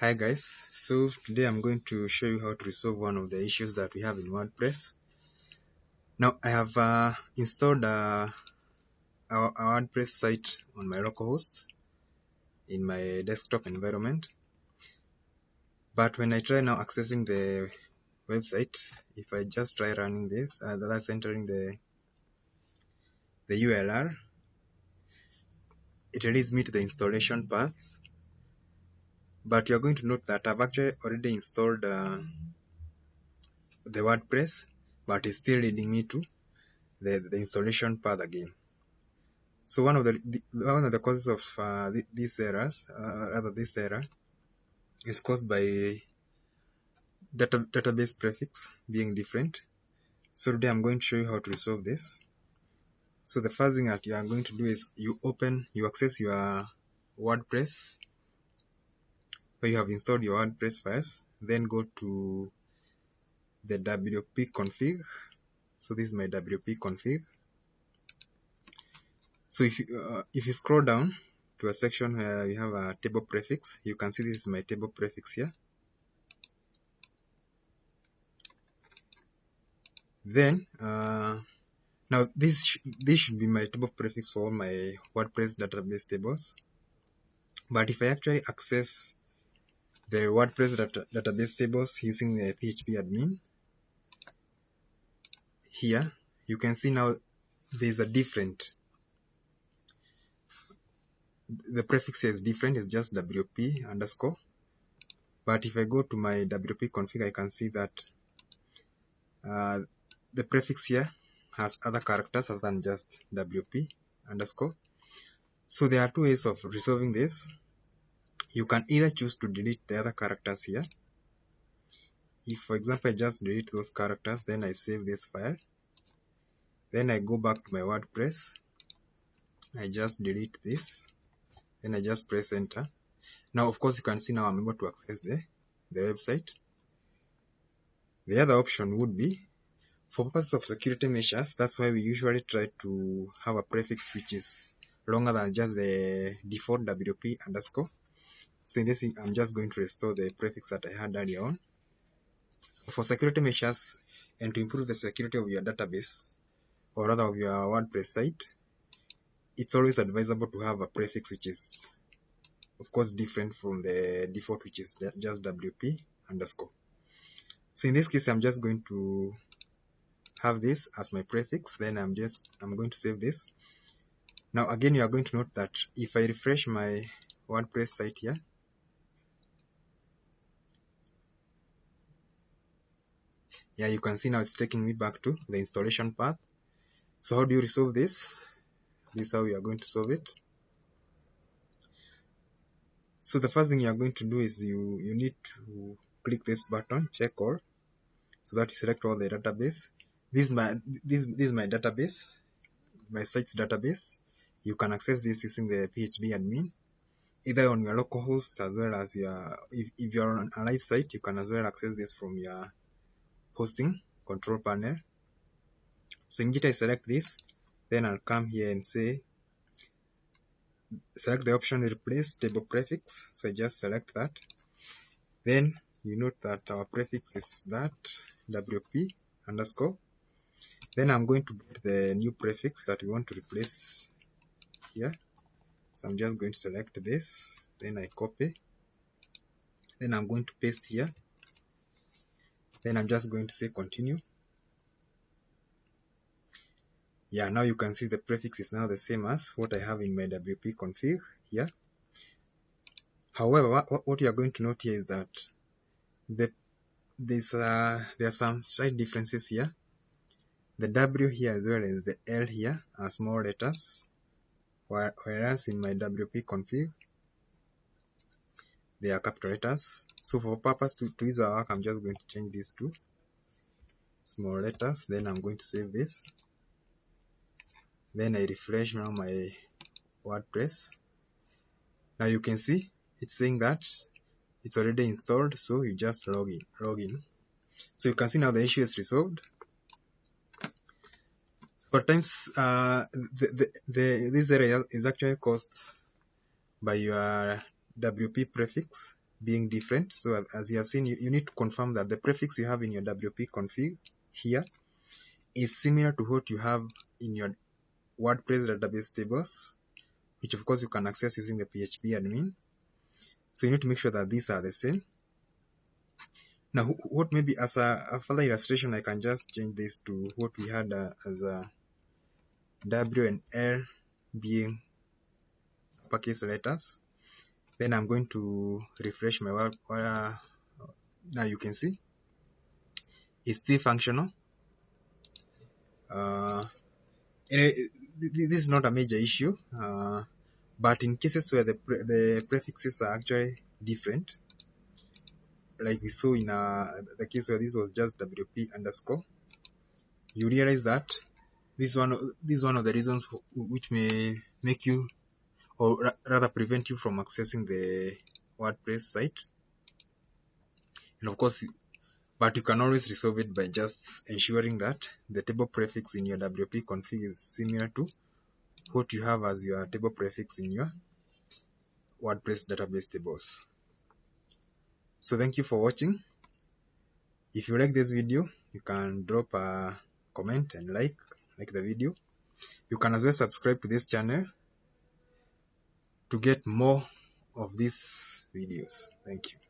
Hi guys, so today I'm going to show you how to resolve one of the issues that we have in WordPress. Now I have installed our WordPress site on my localhost in my desktop environment, but when I try now accessing the website, if I just try running this, that's entering the URL, it leads me to the installation path, but you're going to note that I've actually already installed the WordPress, but it's still leading me to the installation path again. So one of the causes of these errors, this error, is caused by database prefix being different. So today I'm going to show you how to resolve this. So the first thing that you are going to do is you access your WordPress, where you have installed your WordPress files. Then go to the WP config. So this is my WP config. So if you scroll down to a section where you have a table prefix, you can see this is my table prefix here. Then now this should be my table prefix for all my WordPress database tables. But if I actually access the WordPress database tables using the PHP admin, here you can see now there's a different. The prefix here is different, it's just WP underscore. But if I go to my WP config, I can see that the prefix here has other characters other than just WP underscore. So there are two ways of resolving this. You can either choose to delete the other characters here. If, for example, I just delete those characters, then I save this file. Then I go back to my WordPress. I just delete this. Then I just press enter. Now, of course, you can see now I'm able to access the website. The other option would be, for purposes of security measures, that's why we usually try to have a prefix which is longer than just the default WP underscore. So in this, I'm just going to restore the prefix that I had earlier on. For security measures and to improve the security of your database, or rather of your WordPress site, it's always advisable to have a prefix which is, of course, different from the default, which is just WP underscore. So in this case, I'm just going to have this as my prefix. Then I'm going to save this. Now again, you are going to note that if I refresh my WordPress site here, yeah, you can see now it's taking me back to the installation path. So how do you resolve this? This is how we are going to solve it. So the first thing you are going to do is you need to click this button, check all, so that you select all the database. This is my database, my site's database. You can access this using the PHP admin, either on your local host as well as if you're on a live site, you can as well access this from your hosting control panel. So immediately I select this, then I'll come here and say select the option replace table prefix. So I just select that. Then you note that our prefix is that WP underscore. Then I'm going to put the new prefix that we want to replace here. So I'm just going to select this, then I copy. Then I'm going to paste here. Then I'm just going to say continue. Yeah, now you can see the prefix is now the same as what I have in my WP config here. However, what you are going to note here is that there are some slight differences here. The W here as well as the L here are small letters, whereas in my WP config they are capital letters. So for purpose to ease our work, I'm just going to change these to small letters. Then I'm going to save this. Then I refresh now my WordPress. Now you can see it's saying that it's already installed, so you just log in. So you can see now the issue is resolved. For times this error is actually caused by your WP prefix. being different. So as you have seen, you need to confirm that the prefix you have in your WP config here is similar to what you have in your WordPress database tables, which of course you can access using the PHP admin. So you need to make sure that these are the same. Now, what maybe as a further illustration, I can just change this to what we had as a W and L being uppercase letters. Then I'm going to refresh my work. Now you can see it's still functional. This is not a major issue, but in cases where the prefixes are actually different, like we saw in the case where this was just WP underscore, you realize that this is one of the reasons which may make you, or rather prevent you from accessing the WordPress site. And of course, but you can always resolve it by just ensuring that the table prefix in your WP config is similar to what you have as your table prefix in your WordPress database tables. So thank you for watching. If you like this video, you can drop a comment and like the video. You can as well subscribe to this channel to get more of these videos. Thank you.